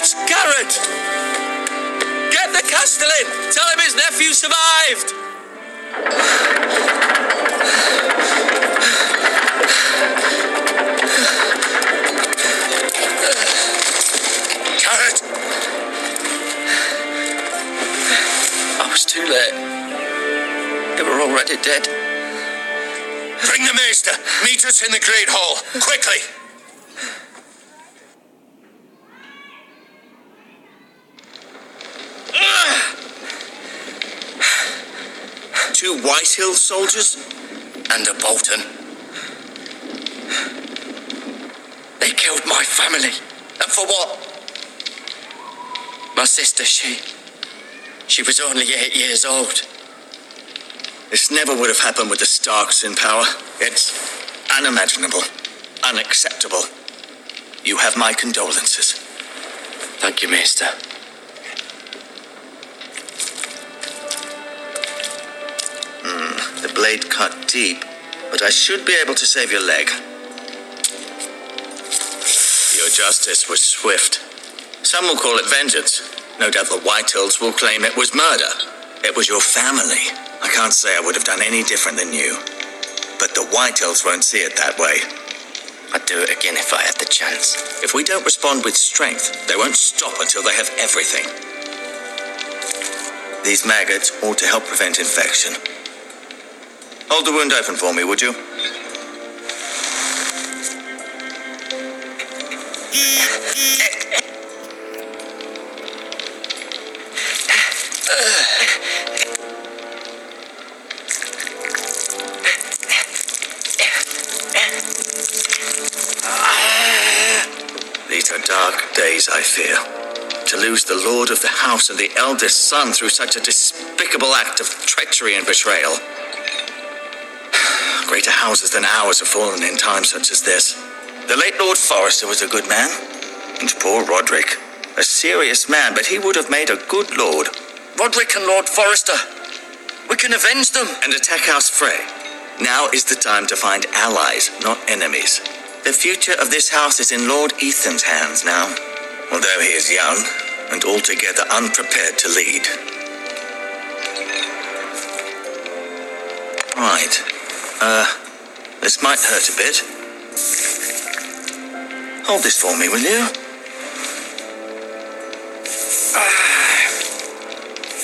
It's Garrett! Get the Castellan! Tell him his nephew survived! Garrett! I was too late. They were already dead. Bring the maester! Meet us in the Great Hall! Quickly! Two Whitehill soldiers and a Bolton. They killed my family. And for what? My sister, she was only 8 years old. This never would have happened with the Starks in power. It's unimaginable, unacceptable. You have my condolences. Thank you, Maester. The blade cut deep, but I should be able to save your leg. Your justice was swift. Some will call it vengeance. No doubt the Whitehills will claim it was murder. It was your family. I can't say I would have done any different than you. But the Whitehills won't see it that way. I'd do it again if I had the chance. If we don't respond with strength, they won't stop until they have everything. These maggots ought to help prevent infection. Hold the wound open for me, would you? These are dark days, I fear. To lose the lord of the house and the eldest son through such a despicable act of treachery and betrayal. Greater houses than ours have fallen in times such as this. The late Lord Forrester was a good man. And poor Roderick. A serious man, but he would have made a good lord. Roderick and Lord Forrester. We can avenge them. And attack House Frey. Now is the time to find allies, not enemies. The future of this house is in Lord Ethan's hands now. Although he is young and altogether unprepared to lead. Right. This might hurt a bit. Hold this for me, will you?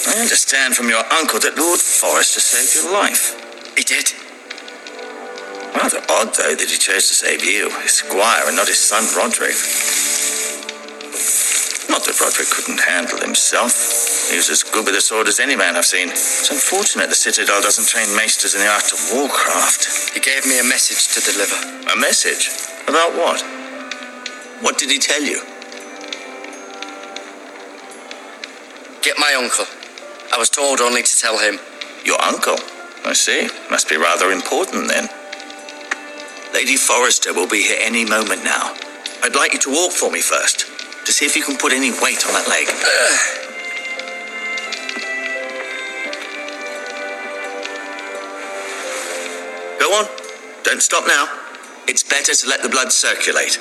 I understand from your uncle that Lord Forrester saved your life. He did. Rather odd, though, that he chose to save you, his squire, and not his son Roderick. Not that Roderick couldn't handle himself. He was as good with a sword as any man I've seen. It's unfortunate the Citadel doesn't train maesters in the art of warcraft. He gave me a message to deliver. A message? About what? What did he tell you? Get my uncle. I was told only to tell him. Your uncle? I see. Must be rather important then. Lady Forrester will be here any moment now. I'd like you to walk for me first, to see if you can put any weight on that leg. Go on. Don't stop now. It's better to let the blood circulate.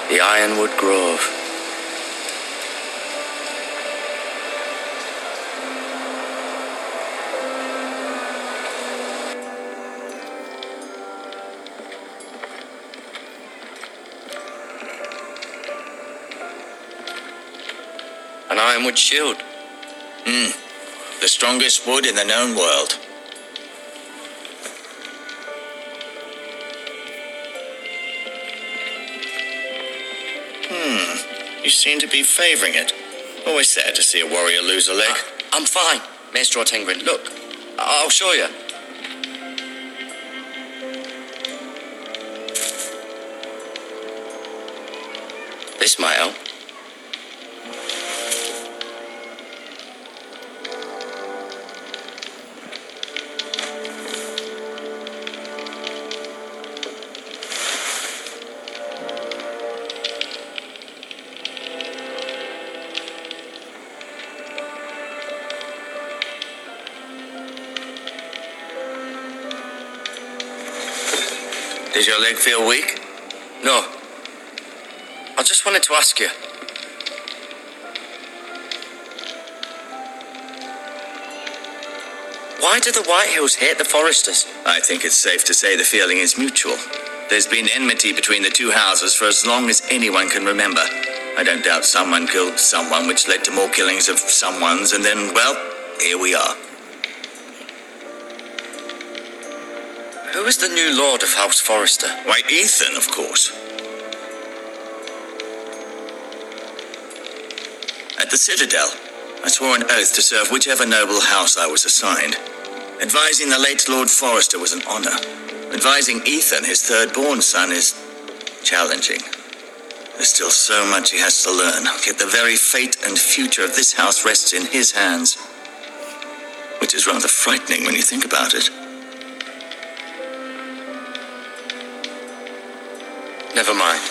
The Ironwood Grove. An ironwood shield. The strongest wood in the known world. You seem to be favouring it. Always sad to see a warrior lose a leg. I'm fine, Maester Ortengryn. Look, I'll show you. This might help. Does your leg feel weak? No. I just wanted to ask you. Why do the Whitehills hate the Forresters? I think it's safe to say the feeling is mutual. There's been enmity between the two houses for as long as anyone can remember. I don't doubt someone killed someone, which led to more killings of someones, and then, well, here we are. Who is the new Lord of House Forrester? Why, Ethan, of course. At the Citadel, I swore an oath to serve whichever noble house I was assigned. Advising the late Lord Forrester was an honor. Advising Ethan, his third-born son, is challenging. There's still so much he has to learn, yet the very fate and future of this house rests in his hands. Which is rather frightening when you think about it. Never mind.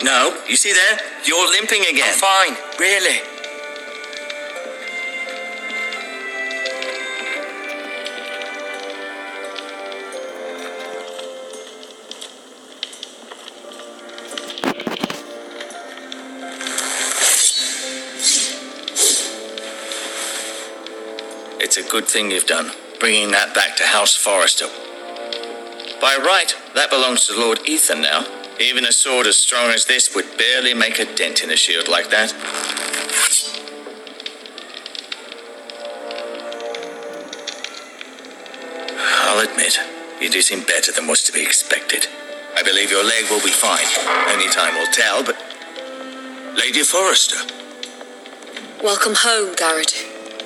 No, you see there? You're limping again. I'm fine, really. It's a good thing you've done, bringing that back to House Forrester. By right, that belongs to Lord Ethan now. Even a sword as strong as this would barely make a dent in a shield like that. I'll admit, you do seem better than was to be expected. I believe your leg will be fine. Only time will tell, but... Lady Forrester. Welcome home, Garrett.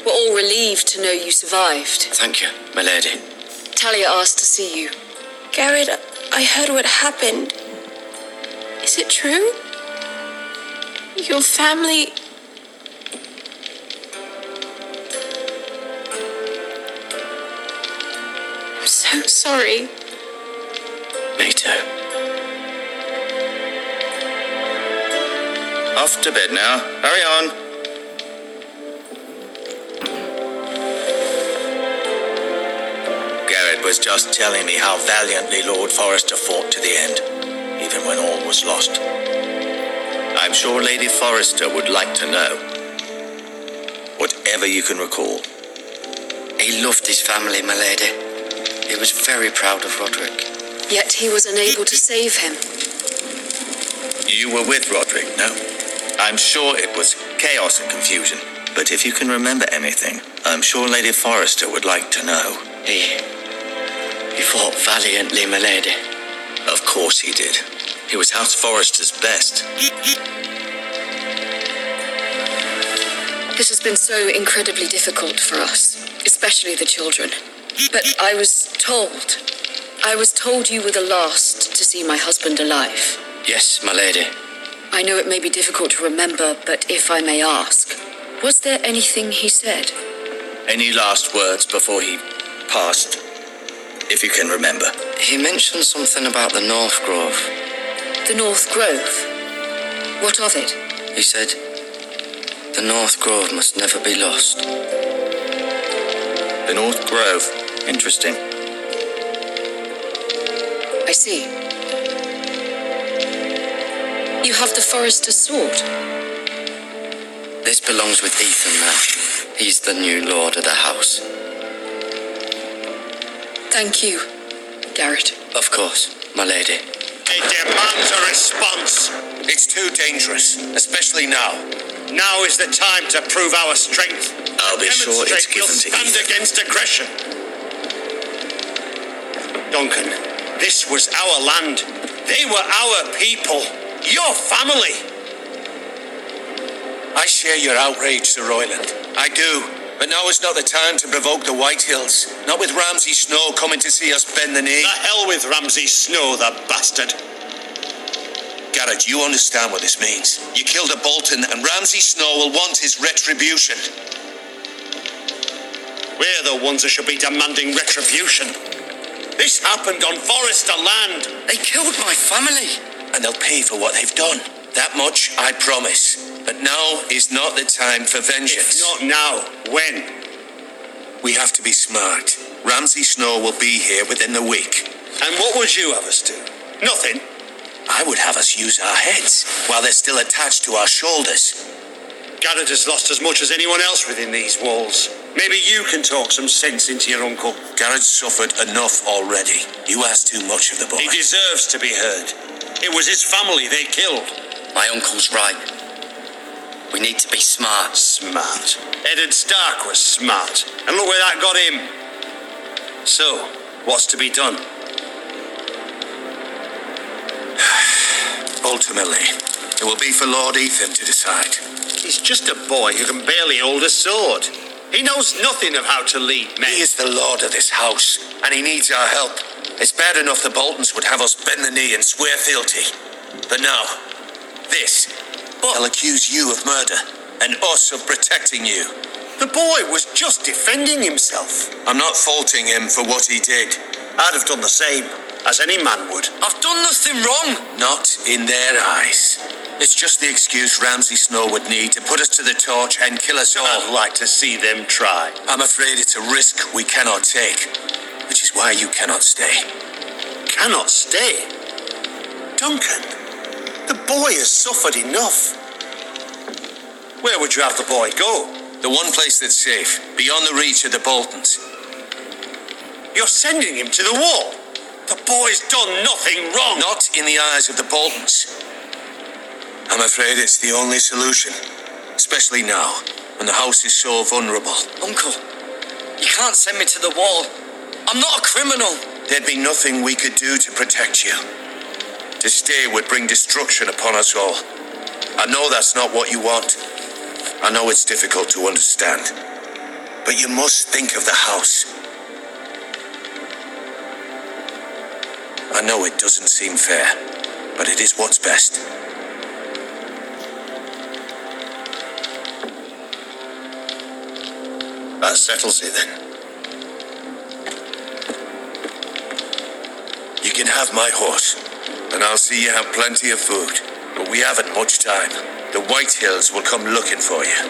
We're all relieved to know you survived. Thank you, my lady. Talia asked to see you. Garrett, I heard what happened. Is it true? Your family... I'm so sorry. Me too. Off to bed now. Hurry on. Garrett was just telling me how valiantly Lord Forrester fought to the end, even when all was lost. I'm sure Lady Forrester would like to know. Whatever you can recall. He loved his family, my lady. He was very proud of Roderick. Yet he was unable to save him. You were with Roderick, no? I'm sure it was chaos and confusion. But if you can remember anything, I'm sure Lady Forrester would like to know. He fought valiantly, my lady. Of course he did. He was House Forrester's best. This has been so incredibly difficult for us, especially the children. But I was told you were the last to see my husband alive. Yes, my lady. I know it may be difficult to remember, but if I may ask, was there anything he said? Any last words before he passed? If you can remember. He mentioned something about the North Grove. The North Grove? What of it? He said, the North Grove must never be lost. The North Grove. Interesting. I see. You have the Forrester's sword. This belongs with Ethan now. He's the new lord of the house. Thank you, Garrett. Of course, my lady. It demands a response. It's too dangerous, especially now. Now is the time to prove our strength. I'll be sure it's Demonstrate we'll given to stand Ethan. against aggression. Duncan, this was our land. They were our people. Your family. I share your outrage, Sir Royland. I do. But now is not the time to provoke the Whitehills. Not with Ramsay Snow coming to see us bend the knee. The hell with Ramsay Snow, the bastard. Garrett, you understand what this means. You killed a Bolton, and Ramsay Snow will want his retribution. We're the ones that should be demanding retribution. This happened on Forrester land. They killed my family. And they'll pay for what they've done. That much I promise. But now is not the time for vengeance. If not now, when? We have to be smart. Ramsay Snow will be here within the week. And what would you have us do? Nothing. I would have us use our heads while they're still attached to our shoulders. Garrett has lost as much as anyone else within these walls. Maybe you can talk some sense into your uncle. Garrett's suffered enough already. You ask too much of the boy. He deserves to be heard. It was his family they killed. My uncle's right. We need to be smart. Smart. Eddard Stark was smart. And look where that got him. So, what's to be done? Ultimately, it will be for Lord Ethan to decide. He's just a boy who can barely hold a sword. He knows nothing of how to lead men. He is the lord of this house, and he needs our help. It's bad enough the Boltons would have us bend the knee and swear fealty. But now, this. They'll accuse you of murder, and us of protecting you. The boy was just defending himself. I'm not faulting him for what he did. I'd have done the same, as any man would. I've done nothing wrong. Not in their eyes. It's just the excuse Ramsay Snow would need to put us to the torch and kill us all. I'd like to see them try. I'm afraid it's a risk we cannot take, which is why you cannot stay. Cannot stay? Duncan, the boy has suffered enough. Where would you have the boy go? The one place that's safe, beyond the reach of the Boltons. You're sending him to the wall. The boy's done nothing wrong. Not in the eyes of the Boltons. I'm afraid it's the only solution. Especially now, when the house is so vulnerable. Uncle, you can't send me to the wall. I'm not a criminal. There'd be nothing we could do to protect you. To stay would bring destruction upon us all. I know that's not what you want. I know it's difficult to understand. But you must think of the house. I know it doesn't seem fair, but it is what's best. That settles it then. You can have my horse, and I'll see you have plenty of food. But we haven't much time. The White Hills will come looking for you.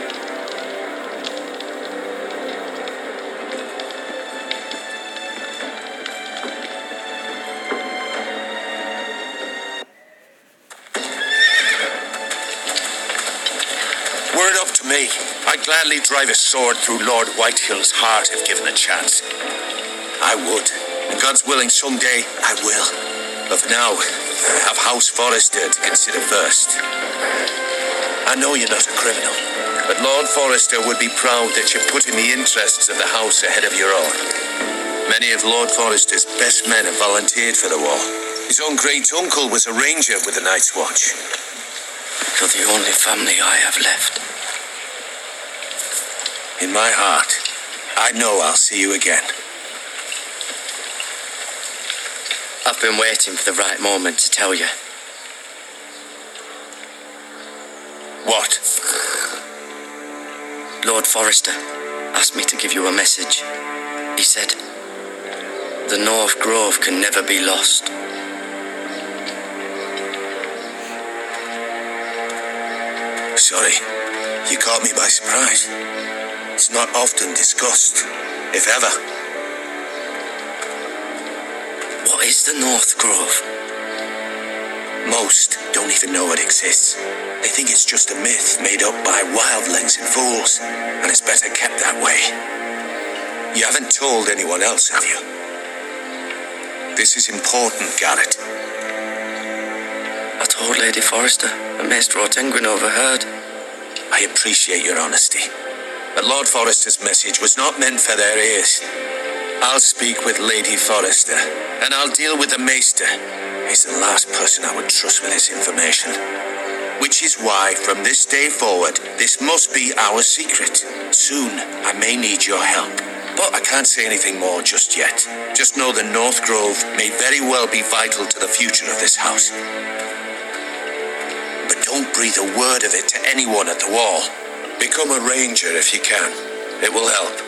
Were it up to me, I'd gladly drive a sword through Lord Whitehill's heart if given a chance. I would. And God's willing, someday I will. But for now, I have House Forrester to consider first. I know you're not a criminal, but Lord Forrester would be proud that you're putting the interests of the house ahead of your own. Many of Lord Forrester's best men have volunteered for the war. His own great-uncle was a ranger with the Night's Watch. You're the only family I have left. In my heart, I know I'll see you again. I've been waiting for the right moment to tell you. What? Lord Forrester asked me to give you a message. He said, the North Grove can never be lost. Sorry, you caught me by surprise. It's not often discussed, if ever. What is the North Grove? Most don't even know it exists. They think it's just a myth made up by wildlings and fools, and it's better kept that way. You haven't told anyone else, have you? This is important, Garrett. I told Lady Forrester, and Maester Ortengryn overheard. I appreciate your honesty. But Lord Forrester's message was not meant for their ears. I'll speak with Lady Forrester, and I'll deal with the Maester. He's the last person I would trust with this information. Which is why, from this day forward, this must be our secret. Soon, I may need your help. But I can't say anything more just yet. Just know the North Grove may very well be vital to the future of this house. But don't breathe a word of it to anyone at the wall. Become a ranger if you can. It will help.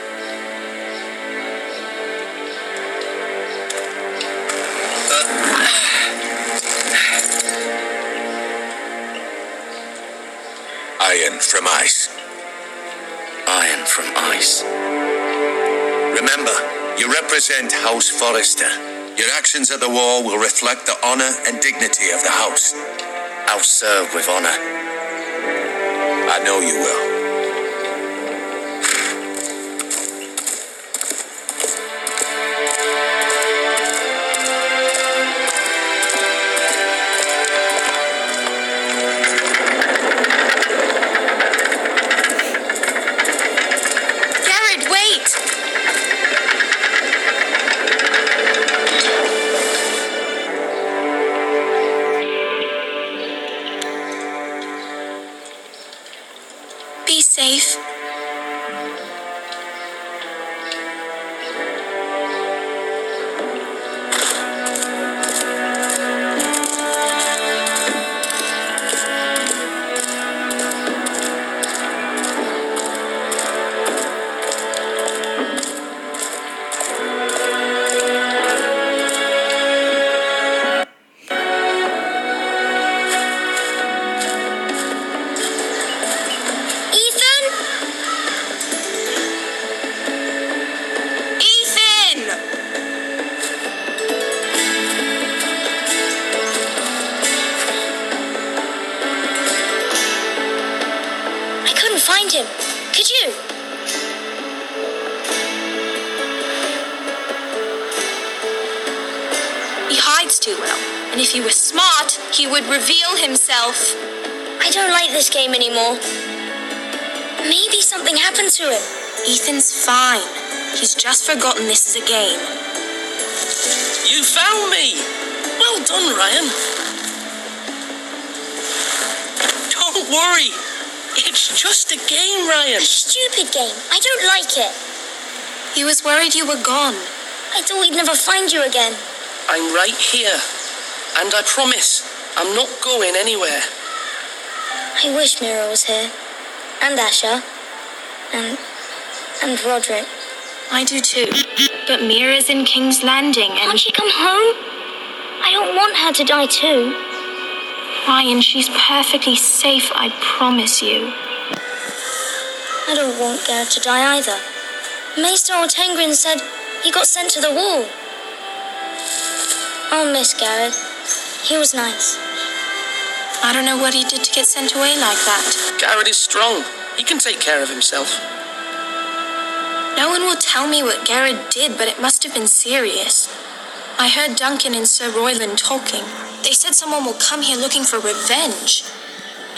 iron from ice. Iron from ice. Remember, you represent House Forrester. Your actions at the war will reflect the honor and dignity of the house. I'll serve with honor. I know you will. Be safe. Find him. Could you? He hides too well, and if he were smart, he would reveal himself. I don't like this game anymore. Maybe something happened to him. Ethan's fine. He's just forgotten this is a game. You found me! Well done, Ryan. Don't worry. It's just a game, Ryan. Stupid game. I don't like it. He was worried you were gone. I thought we'd never find you again. I'm right here. And I promise, I'm not going anywhere. I wish Mira was here. And Asher. And Roderick. I do too. But Mira's in King's Landing and... Can't she come home? I don't want her to die too. Ryan, she's perfectly safe, I promise you. I don't want Garrett to die either. Maester Ortengrin said he got sent to the wall. I'll miss Garrett. He was nice. I don't know what he did to get sent away like that. Garrett is strong. He can take care of himself. No one will tell me what Garrett did, but it must have been serious. I heard Duncan and Sir Royland talking. They said someone will come here looking for revenge.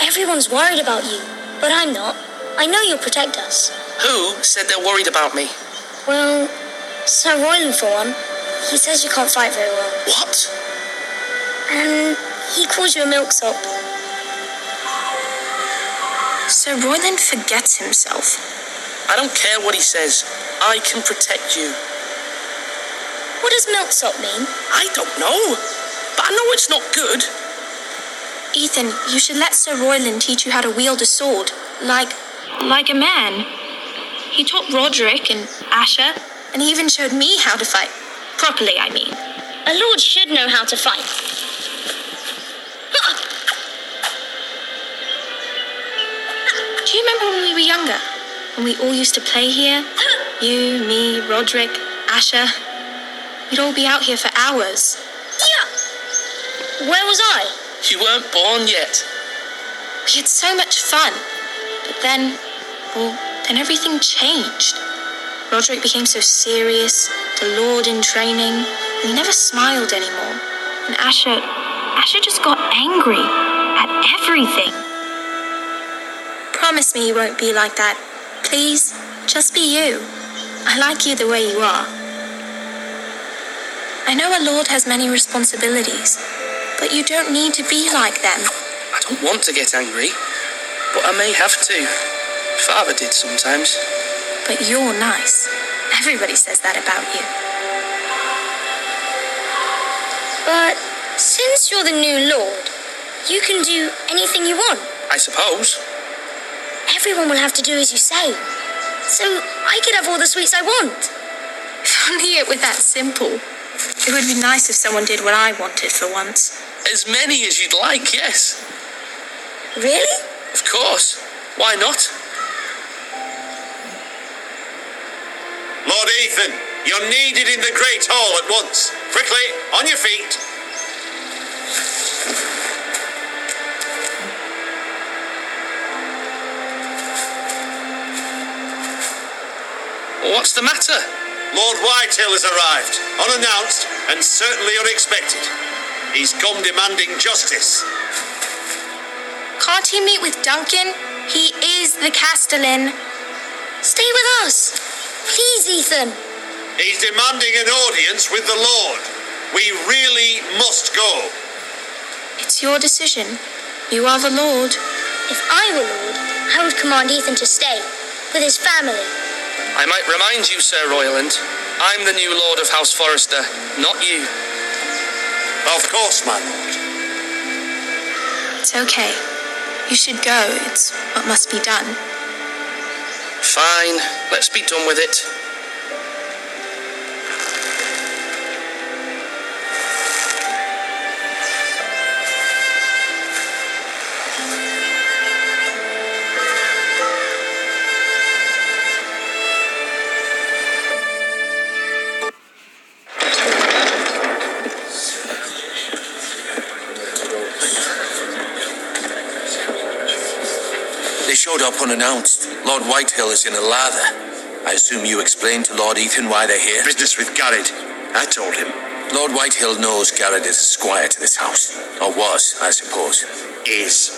Everyone's worried about you, but I'm not. I know you'll protect us. Who said they're worried about me? Well, Sir Royland for one. He says you can't fight very well. What? And he calls you a milksop. Sir Royland forgets himself. I don't care what he says. I can protect you. What does milksop mean? I don't know. But I know it's not good. Ethan, you should let Sir Royland teach you how to wield a sword. Like a man. He taught Roderick and Asher, and he even showed me how to fight. Properly, I mean. A lord should know how to fight. Do you remember when we were younger? When we all used to play here? You, me, Roderick, Asher. We'd all be out here for hours. Yeah. Where was I? You weren't born yet. We had so much fun. But then everything changed. Roderick became so serious, the Lord in training, and he never smiled anymore. And Asher just got angry at everything. Promise me you won't be like that. Please, just be you. I like you the way you are. I know a lord has many responsibilities, but you don't need to be like them. I don't want to get angry, but I may have to. Father did sometimes. But you're nice. Everybody says that about you. But since you're the new lord, you can do anything you want. I suppose. Everyone will have to do as you say. So I could have all the sweets I want. If only it were that simple. It would be nice if someone did what I wanted for once. As many as you'd like, yes. Really? Of course. Why not? Lord Ethan, you're needed in the Great Hall at once. Quickly, on your feet. What's the matter? Lord Whitehill has arrived, unannounced and certainly unexpected. He's come demanding justice. Can't he meet with Duncan? He is the Castellan. Stay with us. Please, Ethan. He's demanding an audience with the Lord. We really must go. It's your decision. You are the Lord. If I were Lord, I would command Ethan to stay with his family. I might remind you, Sir Royland, I'm the new Lord of House Forrester, not you. Of course, my lord. It's okay. You should go. It's what must be done. Fine, let's be done with it. They showed up unannounced. Lord Whitehill is in a lather. I assume you explained to Lord Ethan why they're here? Business with Garrett. I told him. Lord Whitehill knows Garrett is a squire to this house. Or was, I suppose.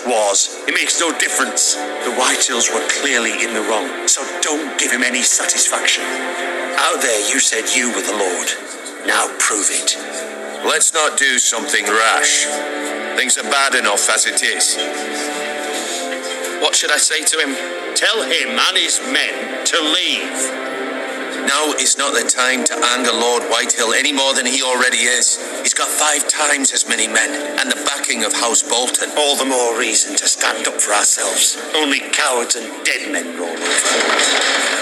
Was. It makes no difference. The Whitehills were clearly in the wrong, so don't give him any satisfaction. Out there you said you were the Lord. Now prove it. Let's not do something rash. Things are bad enough as it is. What should I say to him? Tell him and his men to leave. Now is not the time to anger Lord Whitehill any more than he already is. He's got 5 times as many men and the backing of House Bolton. All the more reason to stand up for ourselves. Only cowards and dead men roll over.